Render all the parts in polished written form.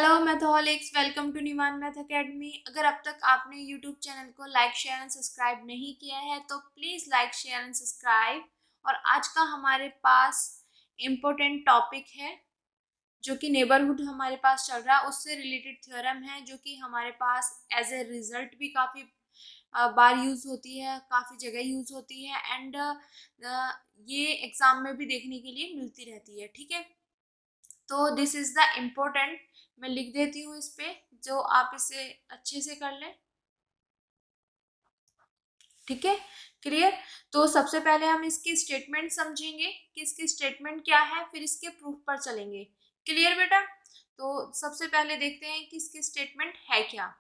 Hello mathaholics, welcome to Niman math academy. अगर अब तक आपने यूट्यूब चैनल को लाइक शेयर एंड सब्सक्राइब नहीं किया है तो please like share and subscribe. और आज का हमारे पास इम्पोर्टेंट टॉपिक है जो कि नेबरहुड हमारे पास चल रहा है, उससे रिलेटेड थ्योरम है जो कि हमारे पास एज ए रिजल्ट भी काफ़ी बार यूज़ होती है, काफ़ी जगह यूज़ होती है एंड ये एग्ज़ाम में भी देखने के लिए मिलती रहती है। ठीक है, तो दिस इज द इम्पोर्टेंट, मैं लिख देती हूँ इस पे, जो आप इसे अच्छे से कर लें। ठीक है, क्लियर। तो सबसे पहले हम इसकी स्टेटमेंट समझेंगे कि इसकी स्टेटमेंट क्या है, फिर इसके प्रूफ पर चलेंगे। क्लियर बेटा। तो सबसे पहले देखते हैं कि इसकी स्टेटमेंट है क्या।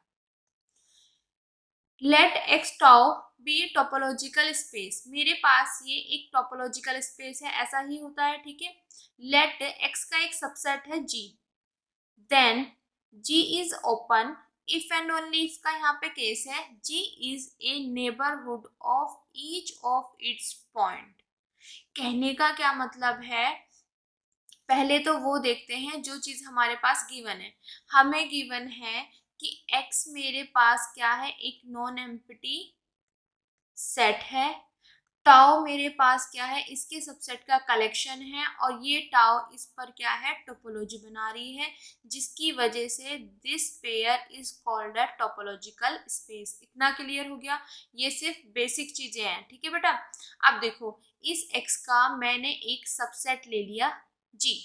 Let x tau be topological space, मेरे पास ये एक टोपोलॉजिकल स्पेस है, ऐसा ही होता है। ठीक है, लेट एक्स का एक सबसेट है G, then G is open if and only if का यहाँ पे केस है, G is a neighbourhood of each of its point. कहने का क्या मतलब है, पहले तो वो देखते हैं जो चीज हमारे पास गिवन है। हमें गिवन है कि x मेरे पास क्या है, एक नॉन एम्प्टी सेट है। टाउ मेरे पास क्या है, इसके सबसेट का कलेक्शन है, और ये टाउ इस पर क्या है, टोपोलॉजी बना रही है, जिसकी वजह से this pair is called a topological space. इतना क्लियर हो गया, ये सिर्फ बेसिक चीजें हैं। ठीक है बेटा, अब देखो इस x का मैंने एक सबसेट ले लिया जी,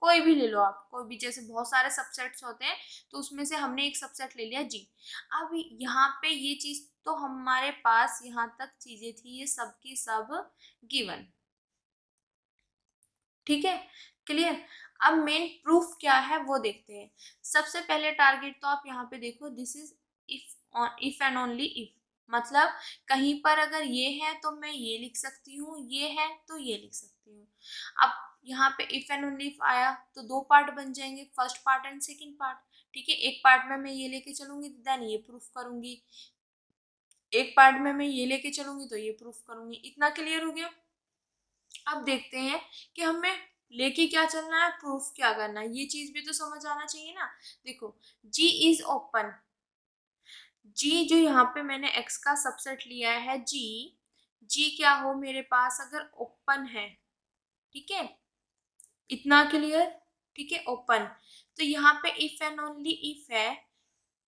कोई भी ले लो आप, कोई भी, जैसे बहुत सारे सबसेट्स होते हैं तो उसमें से हमने एक सबसेट ले लिया जी। अब यहाँ पे ये चीज तो हमारे पास यहाँ तक चीजें थी, ये सब की सब गिवन। ठीक है, क्लियर। अब मेन प्रूफ क्या है वो देखते हैं। सबसे पहले टारगेट तो आप यहाँ पे देखो, this is if and only if, मतलब कहीं पर अगर ये है तो मैं ये लिख सकती हूँ, ये है तो ये लिख सकती हूँ। अब यहाँ पे इफ एंड ओनली इफ आया तो दो पार्ट बन जाएंगे, first part and second part. ठीक है, एक पार्ट में मैं ये लेके चलूंगी देन ये प्रूफ करूंगी, एक पार्ट में मैं ये लेके चलूंगी तो ये प्रूफ करूंगी। इतना क्लियर हो गया। अब देखते हैं कि हमें लेके क्या चलना है, प्रूफ क्या करना है, ये चीज भी तो समझ आना चाहिए ना। देखो जी इज ओपन, जी जो यहाँ पे मैंने x का सबसेट लिया है जी, जी क्या हो मेरे पास अगर ओपन है। ठीक है, इतना क्लियर। ठीक है, ओपन, तो यहाँ पे इफ एंड ओनली इफ है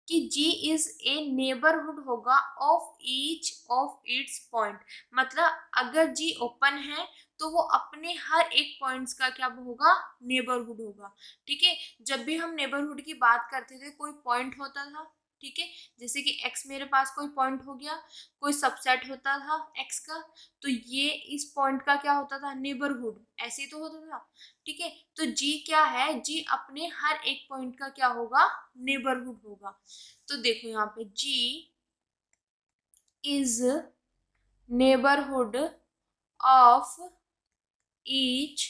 कि G इज ए नेबरहुड होगा of each of its point. मतलब अगर G ओपन है तो वो अपने हर एक पॉइंट्स का क्या होगा, नेबरहुड होगा। ठीक है, जब भी हम नेबरहुड की बात करते थे कोई पॉइंट होता था। ठीक है, जैसे कि x मेरे पास कोई पॉइंट हो गया, कोई सबसेट होता था x का, तो ये इस पॉइंट का क्या होता था, नेबरहुड, ऐसे ही तो होता था। ठीक है, तो G क्या है, G अपने हर एक पॉइंट का क्या होगा, नेबरहुड होगा। तो देखो यहाँ पे G is neighbourhood of each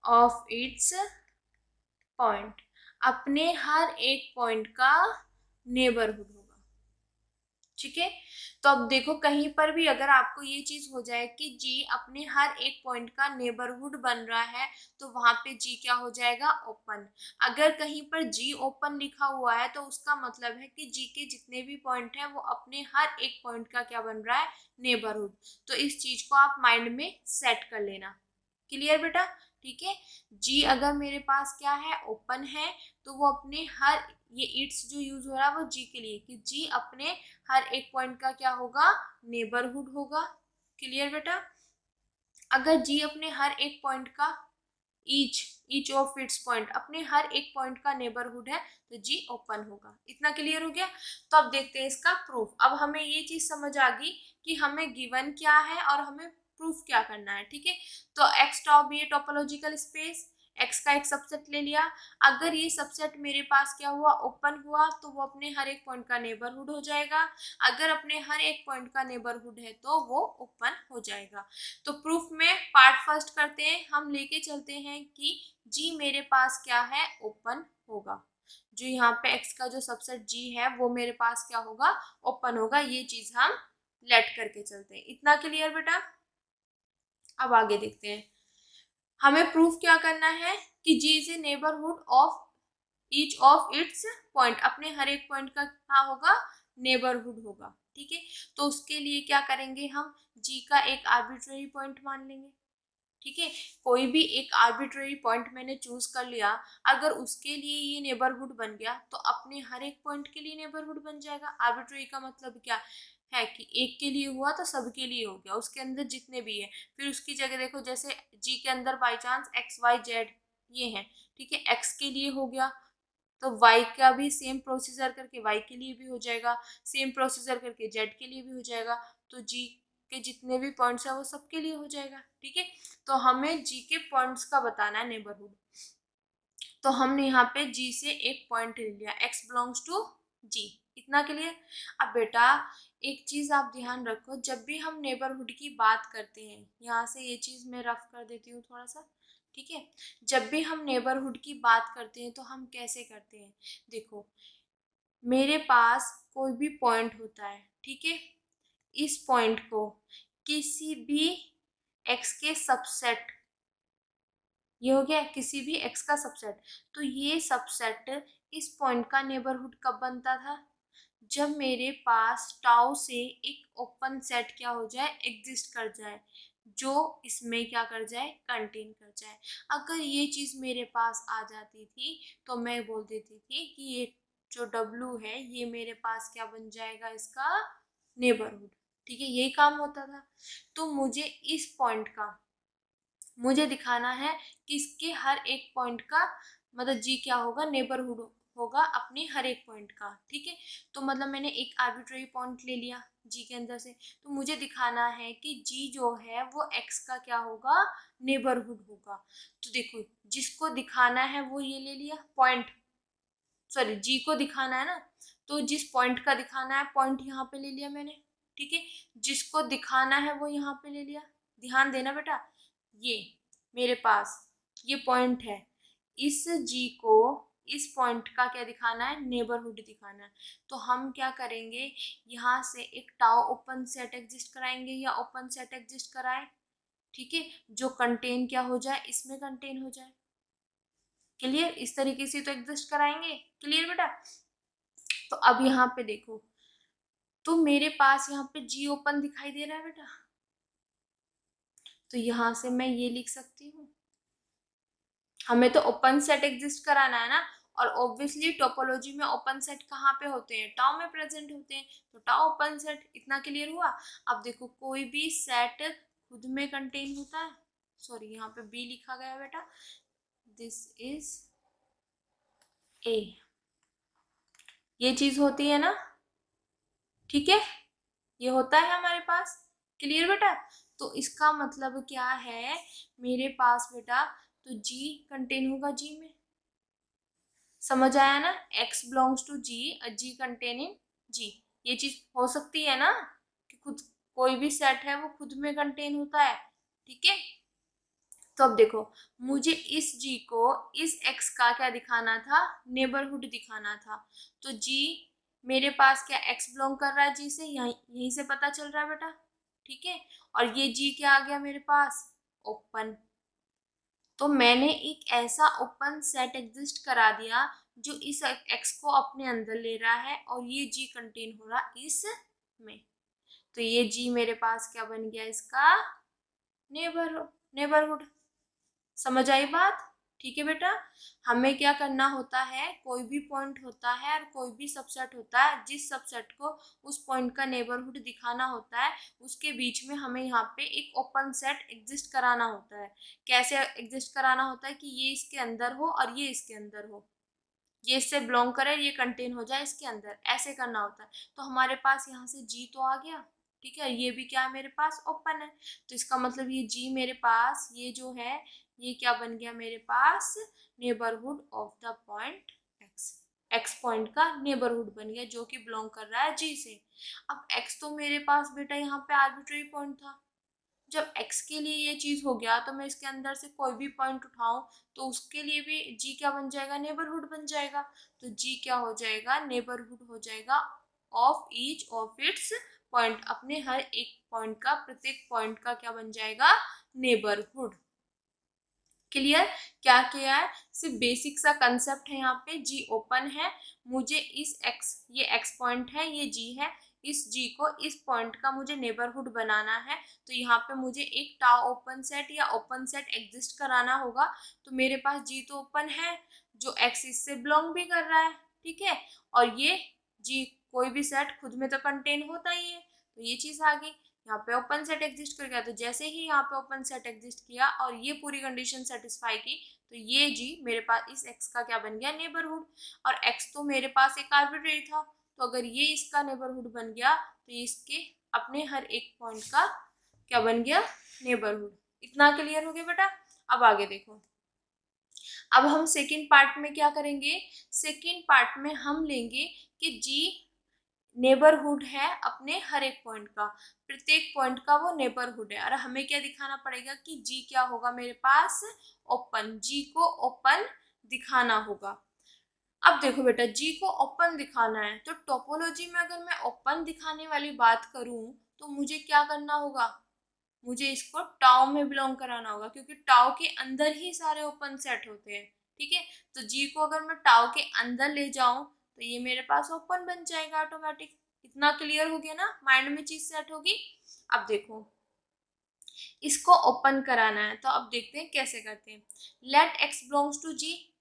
of its point, अपने हर एक पॉइंट का नेबरहुड होगा। ठीक है, तो अब देखो कहीं पर भी अगर आपको ये चीज हो जाए कि जी अपने हर एक पॉइंट का नेबरहुड बन रहा है तो वहां पे जी क्या हो जाएगा, ओपन। अगर कहीं पर जी ओपन लिखा हुआ है तो उसका मतलब है कि जी के जितने भी पॉइंट हैं वो अपने हर एक पॉइंट का क्या बन रहा है, नेबरहुड। तो इस चीज को आप माइंड में सेट कर लेना। क्लियर बेटा। ठीक है, जी अगर मेरे पास क्या है, ओपन है, तो वो अपने हर, ये इट्स जो यूज हो रहा है वो जी के लिए, कि जी अपने हर एक पॉइंट का क्या होगा, नेबरहुड होगा। क्लियर बेटा। अगर जी अपने हर एक पॉइंट का, each each of its point, अपने हर एक पॉइंट का नेबरहुड है तो जी ओपन होगा। इतना क्लियर हो गया। तो अब देखते हैं इसका प्रूफ। अब हमें ये चीज समझ आ गई कि हमें गिवन क्या है और हमें प्रूफ क्या करना है। ठीक है, तो एक्स टॉप ये टोपोलॉजिकल स्पेस, एक्स का एक सबसेट ले लिया, अगर ये सबसेट मेरे पास क्या हुआ, ओपन हुआ, तो वो अपने हर एक पॉइंट का नेबरहुड हो जाएगा। अगर अपने हर एक पॉइंट का नेबरहुड है तो वो ओपन हो जाएगा। तो प्रूफ में पार्ट फर्स्ट करते हैं, हम लेके चलते हैं कि जी मेरे पास क्या है, ओपन होगा। जो यहाँ पे x का जो सबसेट g है वो मेरे पास क्या होगा, ओपन होगा। ये चीज हम लेट करके चलते हैं। इतना क्लियर बेटा। अब आगे देखते हैं, हमें प्रूफ क्या करना है कि g is a neighbourhood of each of its point, अपने हर एक पॉइंट का क्या होगा, नेबरहुड होगा। ठीक है, तो उसके लिए क्या करेंगे, हम जी का एक आर्बिट्ररी पॉइंट मान लेंगे। ठीक है, कोई भी एक आर्बिट्ररी पॉइंट मैंने चूज कर लिया, अगर उसके लिए ये नेबरहुड बन गया तो अपने हर एक पॉइंट के लिए नेबरहुड बन जाएगा। आर्बिट्ररी का मतलब क्या है कि एक के लिए हुआ तो सबके लिए हो गया, उसके अंदर जितने भी है। फिर उसकी जगह देखो, जैसे जी के अंदर by chance x y z ये है, ठीक है, एक्स के लिए हो गया तो y का भी सेम प्रोसीजर करके y के लिए भी हो जाएगा, सेम प्रोसीजर करके z के लिए भी हो जाएगा, तो g के जितने भी पॉइंट्स है वो सबके लिए हो जाएगा। ठीक है, तो हमें g के पॉइंट्स का बताना है नेबरहुड। तो हमने यहाँ पे g से एक पॉइंट ले लिया, x बिलोंग्स टू g, इतना क्लियर। अब बेटा एक चीज आप ध्यान रखो, जब भी हम नेबरहुड की बात करते हैं, यहाँ से ये चीज मैं रफ कर देती हूँ थोड़ा सा। ठीक है, जब भी हम नेबरहुड की बात करते हैं तो हम कैसे करते हैं, देखो मेरे पास कोई भी पॉइंट होता है, ठीक है, इस पॉइंट को किसी भी x के सबसेट, ये हो गया किसी भी x का सबसेट, तो ये सबसेट इस पॉइंट का नेबरहुड कब बनता था, जब मेरे पास टाउ से एक ओपन सेट क्या हो जाए, एग्जिस्ट कर जाए, जो इसमें क्या कर जाए, कंटेन कर जाए। अगर ये चीज मेरे पास आ जाती थी तो मैं बोल देती थी कि ये जो W है ये मेरे पास क्या बन जाएगा, इसका नेबरहुड। ठीक है, यही काम होता था। तो मुझे इस पॉइंट का मुझे दिखाना है कि इसके हर एक पॉइंट का मतलब जी क्या होगा, नेबरहुड होगा अपने हर एक पॉइंट का। ठीक है, तो मतलब मैंने एक आर्बिट्ररी पॉइंट ले लिया जी के अंदर से, तो मुझे दिखाना है कि जी जो है वो एक्स का क्या होगा, नेबरहुड होगा। तो देखो जिसको दिखाना है वो ये ले लिया पॉइंट, सॉरी जी को दिखाना है ना, तो जिस पॉइंट का दिखाना है पॉइंट यहाँ पे ले लिया मैंने। ठीक है, जिसको दिखाना है वो यहाँ पे ले लिया। ध्यान देना बेटा, ये मेरे पास ये पॉइंट है, इस जी को इस पॉइंट का क्या दिखाना है, नेबरहुड दिखाना है। तो हम क्या करेंगे, यहाँ से एक टाउ ओपन सेट एग्जिस्ट कराएंगे या ओपन सेट एग्जिस्ट कराए, ठीक है, जो कंटेन क्या हो जाए, इसमें कंटेन हो जाए। क्लियर, इस तरीके से तो एग्जिस्ट कराएंगे। क्लियर बेटा, तो अब यहाँ पे देखो, तो मेरे पास यहाँ पे जी ओपन दिखाई दे रहा है बेटा, तो यहाँ से मैं ये लिख सकती हूँ, हमें तो ओपन सेट एग्जिस्ट कराना है ना, और ऑब्वियसली टोपोलॉजी में ओपन सेट कहाँ पे होते हैं, टाउ में प्रेजेंट होते हैं, तो टाउ ओपन सेट, इतना क्लियर हुआ। अब देखो कोई भी सेट खुद में कंटेन होता है, सॉरी यहाँ पे बी लिखा गया बेटा, दिस इज ए, ये चीज होती है ना, ठीक है, ये होता है हमारे पास। क्लियर बेटा, तो इसका मतलब क्या है मेरे पास बेटा, तो जी कंटेन होगा जी में, समझ आया ना, x belongs to G, G contain in G, ये चीज हो सकती है ना कि खुद कोई भी सेट है वो खुद में कंटेन होता है। ठीक है, तो अब देखो मुझे इस g को इस x का क्या दिखाना था, नेबरहुड दिखाना था, तो g मेरे पास क्या x बिलोंग कर रहा है g से, यहीं से पता चल रहा है बेटा। ठीक है, और ये g क्या आ गया मेरे पास, ओपन, तो मैंने एक ऐसा ओपन सेट एग्जिस्ट करा दिया जो इस x को अपने अंदर ले रहा है और ये g कंटेन हो रहा इसमें, तो ये g मेरे पास क्या बन गया, इसका नेबरहुड। समझ आई बात। ठीक है बेटा, हमें क्या करना होता है, कोई भी पॉइंट होता है और कोई भी सबसेट होता है, जिस सबसेट को उस पॉइंट का नेबरहुड दिखाना होता है उसके बीच में हमें यहाँ पे एक ओपन सेट एग्जिस्ट कराना होता है। कैसे एग्जिस्ट कराना होता है कि ये इसके अंदर हो और ये इसके अंदर हो, ये इससे बिलोंग करे, ये कंटेन हो जाए इसके अंदर, ऐसे करना होता है। तो हमारे पास यहाँ से जी तो आ गया, ठीक है, ये भी क्या है मेरे पास, ओपन है, तो इसका मतलब ये जी मेरे पास ये जो है ये क्या बन गया मेरे पास, neighbourhood of the point X, X point का नेबरहुड बन गया जो कि बिलोंग कर रहा है जी से। अब एक्स तो मेरे पास बेटा यहाँ पे आर्बिट्ररी पॉइंट था, जब x के लिए ये चीज हो गया तो मैं इसके अंदर से कोई भी पॉइंट उठाऊं तो उसके लिए भी g क्या बन जाएगा, नेबरहुड बन जाएगा, तो g क्या हो जाएगा, नेबरहुड हो जाएगा of each of its point, अपने हर एक पॉइंट का, प्रत्येक पॉइंट का क्या बन जाएगा, नेबरहुड। क्लियर? क्या किया है, सिर्फ बेसिक सा कंसेप्ट है। यहाँ पे जी ओपन है, मुझे इस x, ये x पॉइंट है, ये g है, इस g को इस पॉइंट का मुझे नेबरहुड बनाना है। तो यहाँ पे मुझे एक टाउ ओपन सेट या ओपन सेट एग्जिस्ट कराना होगा। तो मेरे पास g तो ओपन है, जो x इससे बिलोंग भी कर रहा है, ठीक है, और ये g कोई भी सेट खुद में तो कंटेन होता ही है, तो ये चीज आ गई। यहाँ पे ओपन सेट एग्जिस्ट कर गया, तो जैसे ही यहाँ पे ओपन सेट एग्जिस्ट किया और ये पूरी कंडीशन सेटिस्फाई की, तो ये जी मेरे पास इस x का क्या बन गया, नेबरहुड। और x तो मेरे पास एक आर्बिट्रेरी था, तो अगर ये इसका नेबरहुड बन गया तो ये इसके अपने हर एक पॉइंट का क्या बन गया, नेबरहुड। इतना क्लियर हो गया बेटा? अब आगे देखो, अब हम सेकेंड पार्ट में क्या करेंगे, सेकेंड पार्ट में हम लेंगे कि जी नेबरहुड है अपने हर एक पॉइंट का, प्रत्येक पॉइंट का वो नेबरहुड है। और हमें क्या दिखाना पड़ेगा कि जी क्या होगा मेरे पास, ओपन, जी को ओपन दिखाना होगा। अब देखो बेटा, जी को ओपन दिखाना है, तो टोपोलॉजी में अगर मैं ओपन दिखाने वाली बात करूं तो मुझे क्या करना होगा, मुझे इसको टाउ में बिलोंग कराना होगा, क्योंकि टाउ के अंदर ही सारे ओपन सेट होते हैं, ठीक है। तो जी को अगर मैं टाउ के अंदर ले जाऊं तो ये मेरे पास ओपन बन जाएगा ऑटोमेटिक। इतना क्लियर हो गया ना, माइंड में चीज सेट होगी। अब देखो, इसको ओपन कराना है, तो अब देखते हैं कैसे करते हैं। लेट एक्स बिलोंग्स टू जी,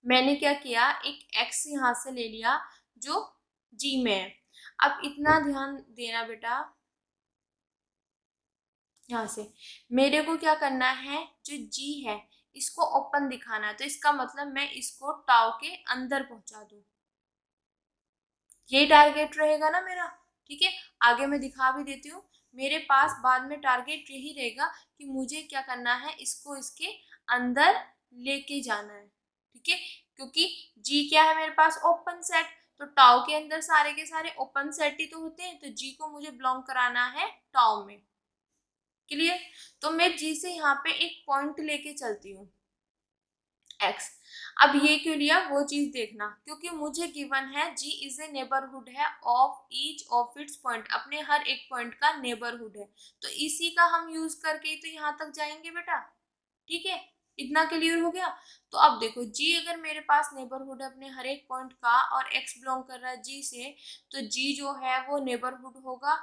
मैंने क्या किया, एक एक्स यहाँ से ले लिया जो जी में है। अब इतना ध्यान देना बेटा, यहाँ से मेरे को क्या करना है, जो जी है इसको ओपन दिखाना है, तो इसका मतलब मैं इसको टाउ के अंदर पहुंचा दूं, यही टारगेट रहेगा ना मेरा, ठीक है। आगे मैं दिखा भी देती हूँ, मेरे पास बाद में टारगेट यही रहेगा कि मुझे क्या करना है, इसको इसके अंदर लेके जाना है, ठीक है, क्योंकि जी क्या है मेरे पास, ओपन सेट, तो टाउ के अंदर सारे के सारे ओपन सेट ही तो होते हैं, तो जी को मुझे बिलोंग कराना है टाउ में। क्लियर? तो मैं जी से यहाँ पे एक पॉइंट लेके चलती हूँ एक्स। अब ये क्यों लिया, वो चीज देखना, क्योंकि मुझे गिवन है जी इज ए नेबरहुड है of each of its point, अपने हर एक पॉइंट का नेबरहुड है, तो इसी का हम यूज करके तो यहाँ तक जाएंगे बेटा, ठीक है। इतना क्लियर हो गया? तो अब देखो, जी अगर मेरे पास नेबरहुड है अपने हर एक पॉइंट का और एक्स बिलोंग कर रहा है जी से, तो जी जो है वो नेबरहुड होगा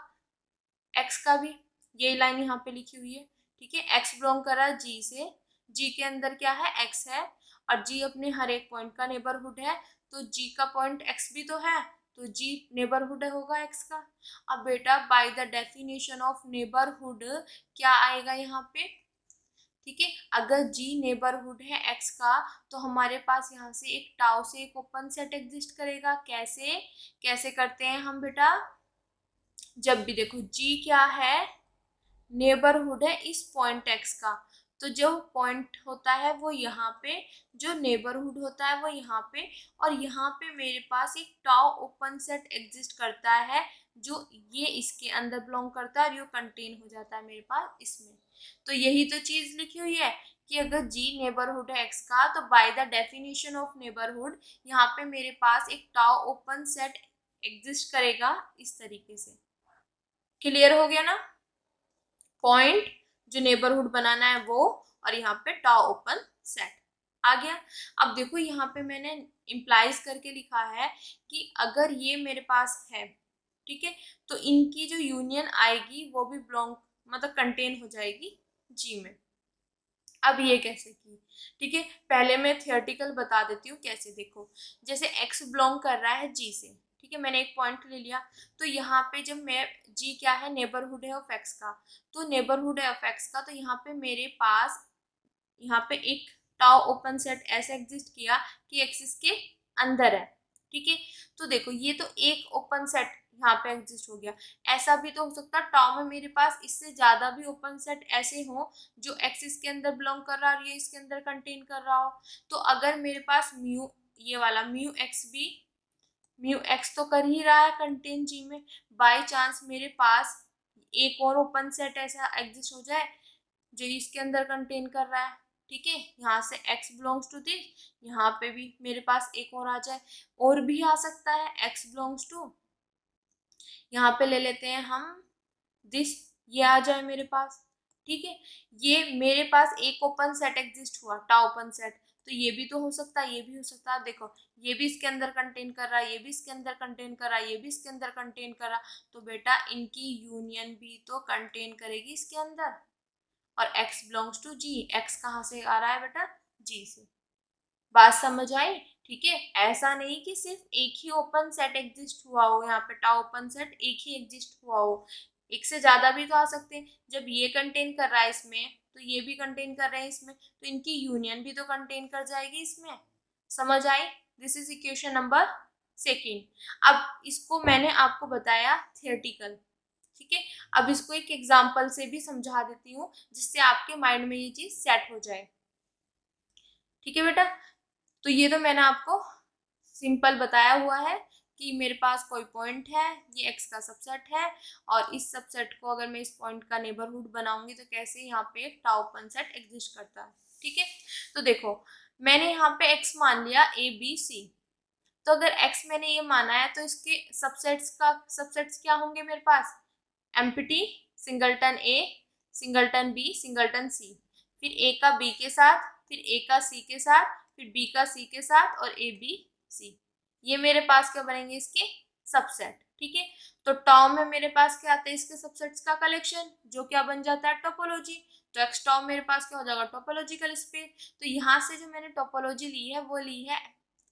एक्स का भी, ये लाइन यहाँ पे लिखी हुई है, ठीक है। एक्स बिलोंग कर रहा है जी से, जी के अंदर क्या है, एक्स है, और जी अपने हर एक पॉइंट का नेबरहुड है, तो जी का पॉइंट एक्स भी तो है, तो जी नेबरहुड होगा एक्स का। अब बेटा by the definition of neighbourhood क्या आएगा यहाँ पे, ठीक है, अगर जी नेबरहुड है एक्स का, तो हमारे पास यहाँ से एक टाउ से एक ओपन सेट एग्जिस्ट करेगा। कैसे, कैसे करते हैं हम बेटा, जब भी देखो जी क्या है, नेबरहुड है इस पॉइंट एक्स का, तो जो पॉइंट होता है वो यहाँ पे, जो नेबरहुड होता है वो यहाँ पे, और यहाँ पे मेरे पास एक टाउ ओपन सेट एग्जिस्ट करता है, जो ये इसके अंदर बिलोंग करता है और ये कंटेन हो जाता है मेरे पास इसमें। तो यही तो चीज लिखी हुई है कि अगर जी नेबरहुड है एक्स का, तो by the definition of neighbourhood यहाँ पे मेरे पास एक टाउ ओपन सेट एग्जिस्ट करेगा इस तरीके से। क्लियर हो गया ना, पॉइंट जो नेबरहुड बनाना है वो, और यहाँ पे टाउ ओपन सेट आ गया। अब देखो यहाँ पे मैंने इम्प्लाइज करके लिखा है कि अगर ये मेरे पास है, ठीक है, तो इनकी जो यूनियन आएगी वो भी बिलोंग, मतलब कंटेन हो जाएगी जी में। अब ये कैसे की, ठीक है, पहले मैं थियोरेटिकल बता देती हूँ कैसे। देखो, जैसे एक्स बिलोंग कर रहा है जी से, ठीक है, मैंने एक पॉइंट ले लिया, तो यहाँ पे जब मैं जी क्या है, नेबरहुड है ऑफ एक्स का, तो नेबरहुड है ऑफ एक्स का, तो यहाँ पे मेरे पास यहाँ पे एक टाउ ओपन सेट ऐसे एग्जिस्ट किया कि एक्सिस के अंदर है, ठीक है। तो देखो ये तो एक ओपन सेट यहाँ पे एग्जिस्ट हो गया, ऐसा भी तो हो सकता है टाउ में मेरे पास इससे ज्यादा भी ओपन सेट ऐसे हो जो एक्सिस के अंदर बिलोंग कर रहा है और ये इसके अंदर कंटेन कर रहा हो। तो अगर मेरे पास म्यू, ये वाला म्यू एक्स भी, म्यू एक्स तो कर ही रहा है कंटेन जी में, बाय चांस मेरे पास एक और ओपन सेट ऐसा एग्जिस्ट हो जाए जो इसके अंदर कंटेन कर रहा है, ठीक है, यहाँ से x बिलोंग्स टू दिस, यहाँ पे भी मेरे पास एक और आ जाए, और भी आ सकता है x बिलोंग्स टू, यहाँ पे ले लेते हैं हम दिस, ये आ जाए मेरे पास, ठीक है, ये मेरे पास एक ओपन सेट एग्जिस्ट हुआ, टाउ ओपन सेट, तो ये भी तो हो सकता है, ये भी हो सकता है। देखो ये भी इसके अंदर कंटेन कर रहा है, ये भी इसके अंदर कंटेन कर रहा है, ये भी इसके अंदर कंटेन कर रहा, तो बेटा इनकी यूनियन भी तो कंटेन करेगी इसके अंदर। और x belongs to g, x कहाँ से आ रहा है बेटा, g से। बात समझ आई? ठीक है, ऐसा नहीं कि सिर्फ एक ही ओपन सेट एग्जिस्ट हुआ हो, यहाँ पे टाउ ओपन सेट एक ही एग्जिस्ट हुआ हो, एक से ज्यादा भी तो आ सकते हैं। जब ये कंटेन कर रहा है इसमें, तो ये भी कंटेन कर रहे हैं इसमें, तो इनकी यूनियन भी तो कंटेन कर जाएगी इसमें। समझ आई? This is equation number second. अब इसको मैंने आपको बताया थियोरेटिकल, ठीक है। अब इसको एक एग्जाम्पल से भी समझा देती हूँ, जिससे आपके माइंड में ये चीज सेट हो जाए। ठीक है बेटा, तो ये तो मैंने आपको सिंपल बताया हुआ है कि मेरे पास कोई पॉइंट है, ये x का सबसेट है, और इस सबसेट को अगर मैं इस पॉइंट का नेबरहुड बनाऊंगी तो कैसे यहाँ पे एक टाउ ओपन सेट एग्जिस्ट करता है। ठीक है, तो देखो मैंने यहाँ पे x मान लिया a b c, तो अगर x मैंने ये माना है तो इसके सबसेट्स क्या होंगे मेरे पास, empty, singleton a, singleton b, singleton c, फिर a का b के साथ, फिर a का c के साथ, फिर b का c के साथ, और a b c, ये मेरे पास क्या बनेंगे इसके सबसेट। ठीक है, तो टॉम में मेरे पास क्या आता है, इसके सबसेट्स का कलेक्शन, जो क्या बन जाता है टोपोलॉजी। तो एक्स टॉम मेरे पास क्या हो जाएगा, टोपोलॉजिकल स्पेस। तो यहाँ से जो मैंने टोपोलॉजी ली है वो ली है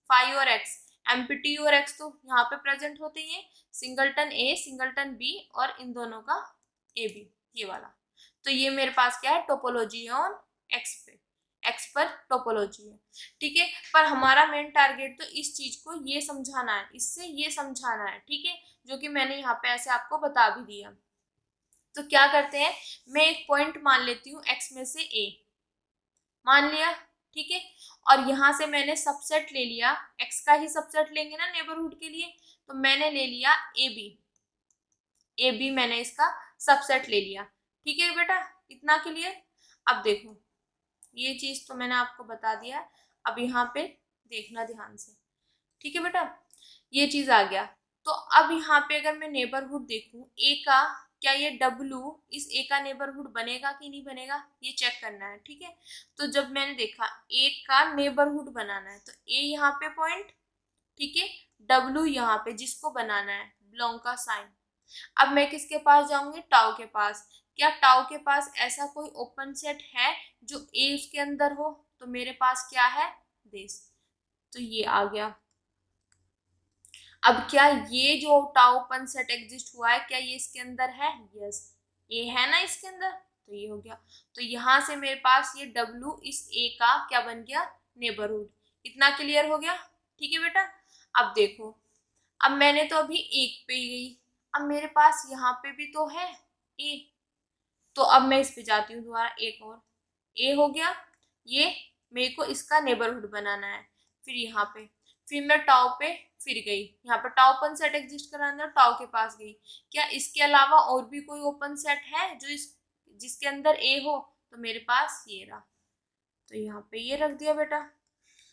फाई और एक्स, एम्प्टी और एक्स तो यहाँ पे प्रेजेंट होते ही है, सिंगलटन ए, सिंगलटन बी, और इन दोनों का ए बी, ये वाला। तो ये मेरे पास क्या है, टोपोलॉजी ऑन एक्स पे, एक्स पर टोपोलॉजी है। ठीक है, पर हमारा मेन टारगेट तो इस चीज को ये समझाना है, इससे ये समझाना है। ठीक है, जो कि मैंने यहाँ पे ऐसे आपको बता भी दिया। तो क्या करते हैं, मैं एक पॉइंट मान लेती हूँ एक्स में से ए, मान लिया। ठीक है, और यहाँ से मैंने सबसेट ले लिया, एक्स का ही सबसेट लेंगे ना नेबरहुड के लिए, तो मैंने ले लिया ए बी, ए बी मैंने इसका सबसेट ले लिया। ठीक है बेटा, इतना क्लियर? अब देखो ये चीज तो मैंने आपको बता दिया है, अब यहाँ पे देखना ध्यान से। ठीक है बेटा, ये चीज आ गया। तो अब यहाँ पे अगर मैं नेबरहुड देखूं ए का, क्या ये W इस ए का नेबरहुड बनेगा कि नहीं बनेगा, ये चेक करना है। ठीक है, तो जब मैंने देखा ए का नेबरहुड बनाना है, तो ए यहाँ पे पॉइंट, ठीक है, W यहाँ पे जिसको बनाना है, बिलोंग का साइन। अब मैं किसके पास जाऊंगी, टाउ के पास। क्या टाउ के पास ऐसा कोई ओपन सेट है जो ए उसके अंदर हो, तो मेरे पास क्या है, दिस, तो ये आ गया। अब क्या ये जो टाउ ओपन सेट एग्जिस्ट हुआ है, क्या ये इसके अंदर है, यस, ए है ना इसके अंदर, तो ये हो गया। तो यहाँ से मेरे पास ये W इस ए का क्या बन गया, नेबरहुड। इतना क्लियर हो गया? ठीक है बेटा, अब देखो, अब मैंने तो अभी एक पे ही गई, अब मेरे पास यहाँ पे भी तो है ए, तो अब मैं इस पे जाती हूँ दोबारा, एक और ए हो गया, ये मेरे को इसका नेबरहुड बनाना है। फिर यहाँ पे, फिर मैं टाउ पे फिर गई, यहाँ पे टाउ ओपन सेट एग्जिस्ट कराना, टाउ के पास गई। क्या इसके अलावा और भी कोई ओपन सेट है जो जिसके अंदर ए हो, तो मेरे पास ये रहा, तो यहाँ पे ये रख दिया बेटा,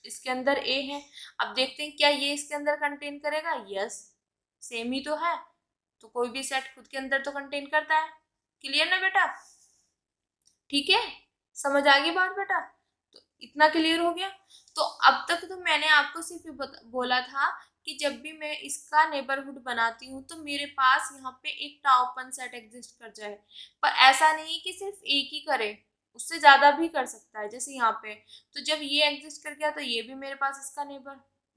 इसके अंदर ए है। अब देखते हैं क्या ये इसके अंदर कंटेन करेगा, यस, सेम ही तो है, तो कोई भी सेट खुद के अंदर तो कंटेन करता है। क्लियर ना बेटा? ठीक है, समझ आ गई बात बेटा? तो इतना क्लियर हो गया। तो अब तक तो मैंने आपको सिर्फ बोला था कि जब भी मैं इसका नेबरहुड बनाती हूँ तो मेरे पास यहाँ पे एक टाउ ओपन सेट एग्जिस्ट कर जाए, पर ऐसा नहीं कि सिर्फ एक ही करे, उससे ज्यादा भी कर सकता है। जैसे यहाँ पे, तो जब ये एग्जिस्ट कर गया तो ये भी मेरे पास इसका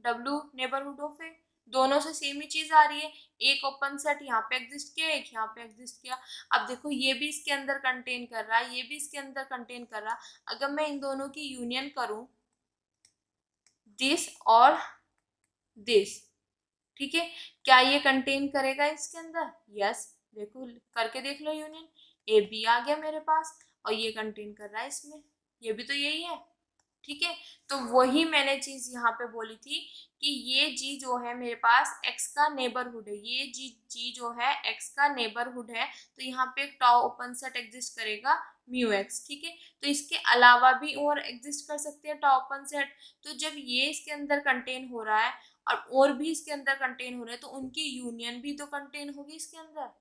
W नेबरहुड ऑफ है, दोनों से सेम ही चीज आ रही है, एक ओपन सेट यहाँ पे एग्जिस्ट किया, एक यहाँ पे एग्जिस्ट किया। अब देखो ये भी इसके अंदर कंटेन कर रहा है, ये भी इसके अंदर कंटेन कर रहा है। अगर मैं इन दोनों की यूनियन करूं, दिस और दिस, ठीक है, क्या ये कंटेन करेगा इसके अंदर, यस, देखो करके देख लो यूनियन, ए बी आ गया मेरे पास, और ये कंटेन कर रहा है इसमें, ये भी तो यही है। ठीक है, तो वही मैंने चीज यहाँ पे बोली थी कि ये जी जो है मेरे पास एक्स का नेबरहुड है, ये जी जो है एक्स का नेबरहुड है, तो यहाँ पे एक टाउ ओपन सेट एग्जिस्ट करेगा म्यू एक्स। ठीक है, तो इसके अलावा भी और एग्जिस्ट कर सकते हैं टाउ ओपन सेट। तो जब ये इसके अंदर कंटेन हो रहा है और भी इसके अंदर कंटेन हो रहे हैं, तो उनकी यूनियन भी तो कंटेन होगी इसके अंदर।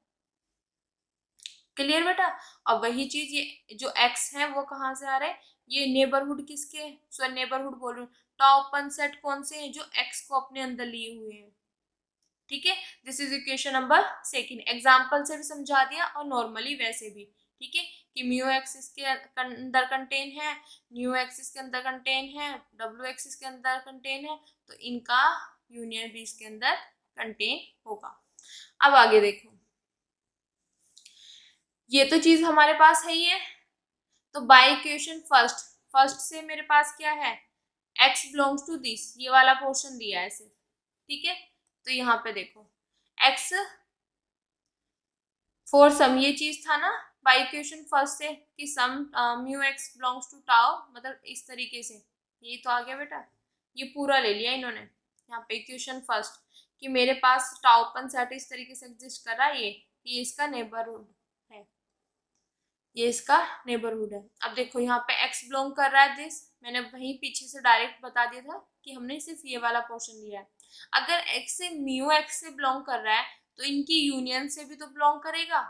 क्लियर बेटा। और वही चीज ये जो एक्स है वो कहाँ से आ रहा है, ये नेबरहुड किसके, सो नेबरहुड बोल रही हूँ, टॉप ओपन सेट कौन से हैं, जो एक्स को अपने अंदर लिए हुए हैं। ठीक है, this is equation number second. Example से भी समझा दिया और नॉर्मली वैसे भी। ठीक है, कि म्यू एक्स इसके अंदर कंटेन है, न्यू एक्स इसके अंदर कंटेन है, डब्ल्यू एक्स इसके अंदर कंटेन है, तो इनका यूनियन भी इसके अंदर कंटेन होगा। अब आगे देखो, ये तो चीज हमारे पास है ही है। तो बाय इक्वेशन फर्स्ट, फर्स्ट से मेरे पास क्या है, x बिलोंग्स टू दिस, ये वाला पोर्शन दिया है ऐसे। ठीक है, तो यहाँ पे देखो x फॉर सम, ये चीज था ना बाय इक्वेशन फर्स्ट से कि some mu X belongs to tau, मतलब इस तरीके से, ये तो आ गया बेटा। ये पूरा ले लिया इन्होंने यहाँ पे इक्वेशन फर्स्ट, कि मेरे पास टाउ ओपन सेट इस तरीके से एग्जिस्ट कर रहा है, ये इसका नेबरहुड है, ये इसका नेबरहुड है। अब देखो यहाँ पे x बिलोंग कर रहा है दिस, मैंने वहीं पीछे से डायरेक्ट बता दिया था कि हमने सिर्फ ये वाला पोर्शन लिया है। अगर x से म्यू x से बिलोंग कर रहा है तो इनकी यूनियन से भी तो बिलोंग करेगा।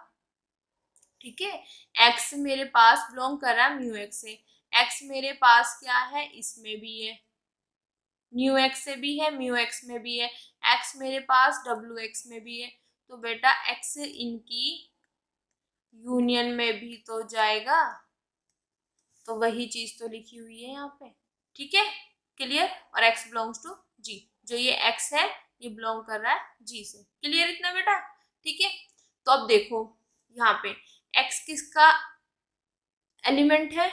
ठीक है, x मेरे पास बिलोंग कर रहा है म्यू x से, x मेरे पास क्या है, इसमें भी है, न्यू x से भी है, म्यू x में भी है, x मेरे पास डब्ल्यू x में भी है, तो बेटा x इनकी यूनियन में भी तो जाएगा, तो वही चीज तो लिखी हुई है यहाँ पे। ठीक है, क्लियर। और x बिलोंग्स टू g, जो ये x है ये बिलोंग कर रहा है g से। क्लियर इतना बेटा। ठीक है, तो अब देखो यहाँ पे x किसका एलिमेंट है,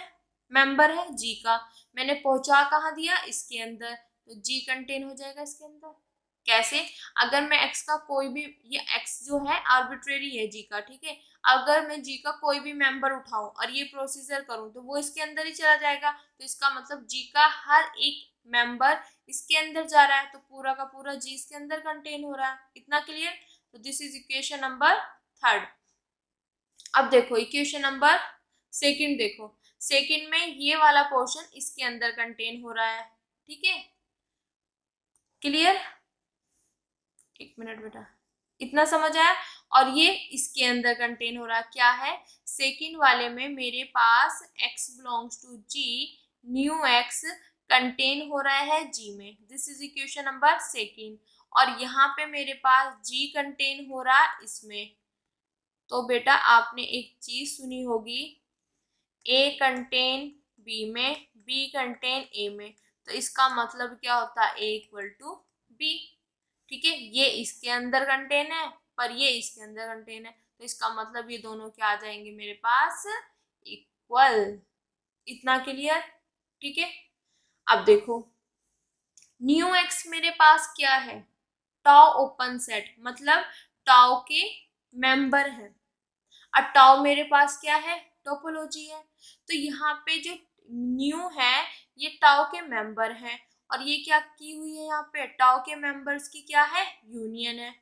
मेंबर है g का, मैंने पहुंचा कहाँ दिया, इसके अंदर, तो g कंटेन हो जाएगा इसके अंदर। कैसे, अगर मैं x का कोई भी, ये x जो है आर्बिट्रेरी है g का, ठीक है, अगर मैं g का कोई भी मेंबर उठाऊं और ये प्रोसीजर करूं तो वो इसके अंदर ही चला जाएगा, तो इसका मतलब g का हर एक मेंबर इसके अंदर जा रहा है, तो पूरा का पूरा g इसके अंदर कंटेन हो रहा है। इतना क्लियर। तो this is equation number third. अब देखो इक्वेशन नंबर सेकंड, देखो सेकंड में ये वाला पोर्शन इसके अंदर कंटेन हो रहा है। ठीक है, क्लियर। एक मिनट बेटा, इतना समझ आया। और ये इसके अंदर कंटेन हो रहा क्या है, सेकंड वाले में मेरे पास x belongs to g, new x contain हो रहा है g में, this is equation number second. और यहाँ पे मेरे पास g कंटेन हो रहा है इसमें। तो बेटा आपने एक चीज सुनी होगी, a कंटेन b में, b कंटेन a में, तो इसका मतलब क्या होता है, a इक्वल टू b। ठीक है, ये इसके अंदर कंटेन है पर ये इसके अंदर कंटेन है, तो इसका मतलब ये दोनों क्या आ जाएंगे मेरे पास, इक्वल। इतना क्लियर। ठीक है, अब देखो न्यू एक्स मेरे पास क्या है, टाउ ओपन सेट, मतलब टाउ के मेंबर है, और टाउ मेरे पास क्या है, टोपोलॉजी है। तो यहाँ पे जो न्यू है ये टाउ के मेंबर है, और ये क्या की हुई है यहाँ पे, टाउ के मेंबर्स की क्या है, यूनियन है।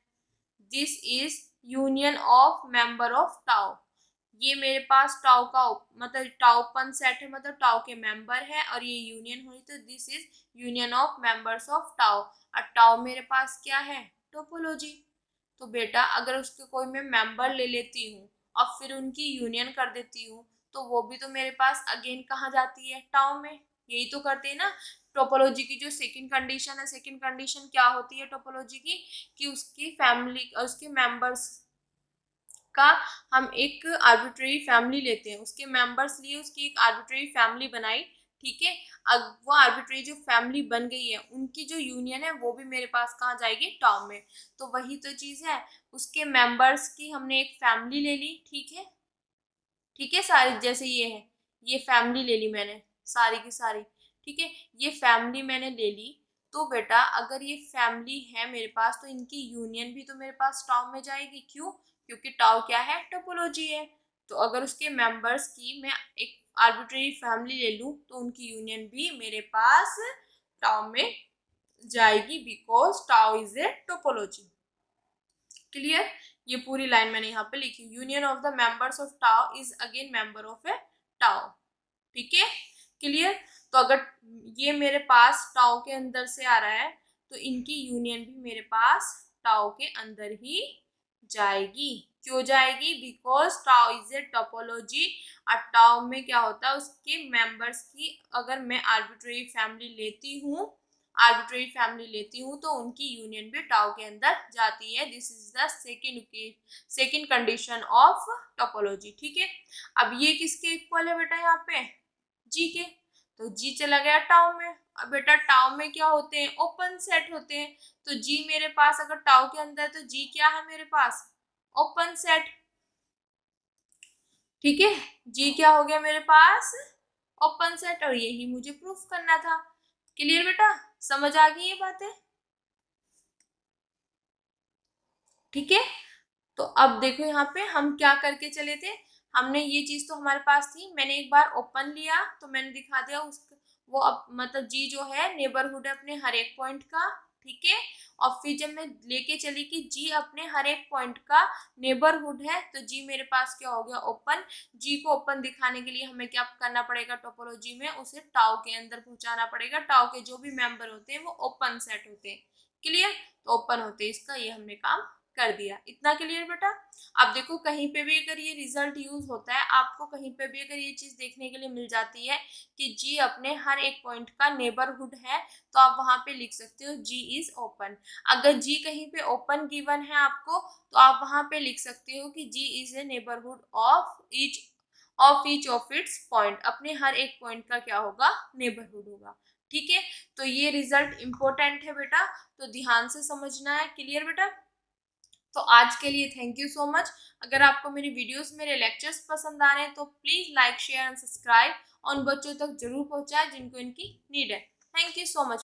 This is union of member of tau. ये मेरे पास टाउ का मतलब टाउ ओपन सेट है, मतलब टाउ के मेंबर है, और ये यूनियन हुई, तो this is union of members of tau. और टाउ मेरे पास क्या है, टोपोलॉजी। तो बेटा अगर उसके कोई मैं मेंबर ले लेती हूँ और फिर उनकी यूनियन कर देती हूँ, तो वो भी तो मेरे पास अगेन कहाँ जाती है, टाउ में। यही तो करते हैं ना टोपोलॉजी की जो सेकंड कंडीशन है, सेकंड कंडीशन क्या होती है टोपोलॉजी की, कि उसकी फैमिली, उसके मेंबर्स का हम एक आर्बिट्रेरी फैमिली लेते हैं, उसके मेंबर्स लिए उसकी एक आर्बिट्रेरी फैमिली बनाई। ठीक है, अब वो आर्बिट्रेरी जो फैमिली बन गई है उनकी जो यूनियन है वो भी मेरे पास कहाँ जाएगी, टाउ में। तो वही तो चीज है, उसके मेंबर्स की हमने एक फैमिली ले ली। ठीक है, ठीक है, सारी जैसे ये है, ये फैमिली ले ली मैंने सारी की सारी। ठीक है, ये फैमिली मैंने ले ली, तो बेटा अगर ये फैमिली है मेरे पास तो इनकी यूनियन भी तो मेरे पास टाउ में जाएगी। क्यों, क्योंकि टाउ क्या है, टोपोलॉजी है। तो अगर उसके मेंबर्स की मैं एक आर्बिट्रेरी फैमिली ले लूं तो उनकी यूनियन भी मेरे पास टाउ में जाएगी, because tau is a topology. Clear. ये पूरी लाइन मैंने यहाँ पे लिखी, union of the members of tau is again member of A tau. ठीक है, क्लियर। तो अगर ये मेरे पास टाउ के अंदर से आ रहा है तो इनकी यूनियन भी मेरे पास टाउ के अंदर ही जाएगी। क्यों जाएगी? Because tau is a topology. और टाउ में क्या होता है, उसके मेंबर्स की अगर मैं आर्बिट्रेरी फैमिली लेती हूँ तो उनकी यूनियन भी टाउ के अंदर जाती है। This is the second condition of topology. ठीक है, अब ये किसके इक्वल है बेटा? यहाँ पे जी के। तो जी चला गया टाउ में। अब बेटा टाउ में क्या होते हैं? ओपन सेट होते हैं। तो जी मेरे पास अगर टाउ के अंदर है तो जी क्या है मेरे पास? Open set. ठीक है, जी क्या हो गया मेरे पास? Open set. और यही मुझे प्रूफ करना था। क्लियर बेटा? समझ आ गई ये बातें? ठीक है, तो अब देखो यहाँ पे हम क्या करके चले थे। हमने ये चीज तो हमारे पास थी, मैंने एक बार ओपन लिया तो मैंने दिखा दिया उस वो अब मतलब जी जो है नेबरहुड है अपने हर एक पॉइंट का। ठीक है, और फिर जब मैं लेके चली कि जी अपने हर एक पॉइंट का नेबरहुड है तो जी मेरे पास क्या हो गया? ओपन। जी को ओपन दिखाने के लिए हमें क्या करना पड़ेगा? टोपोलॉजी में उसे टाउ के अंदर पहुंचाना पड़ेगा। टाउ के जो भी मेंबर होते हैं वो ओपन सेट होते हैं। क्लियर? तो ओपन होते हैं, इसका ये हमने काम कर दिया। इतना क्लियर बेटा? अब देखो कहीं पे भी अगर ये रिजल्ट यूज होता है, आपको कहीं पे भी अगर ये चीज देखने के लिए मिल जाती है कि जी अपने हर एक पॉइंट का नेबरहुड है तो आप वहां पे लिख सकते हो जी इज ओपन। अगर जी कहीं पे ओपन गिवन है आपको तो आप वहां पे लिख सकते हो कि G is a neighbourhood of its point. अपने हर एक पॉइंट का क्या होगा? नेबरहुड होगा। ठीक है, तो ये रिजल्ट इंपॉर्टेंट है बेटा, तो ध्यान से समझना है। क्लियर बेटा? तो आज के लिए थैंक यू सो मच। अगर आपको मेरी वीडियोस मेरे लेक्चर्स पसंद आ रहे हैं तो please like share and subscribe और उन बच्चों तक जरूर पहुंचाएं जिनको इनकी नीड है। Thank you so much.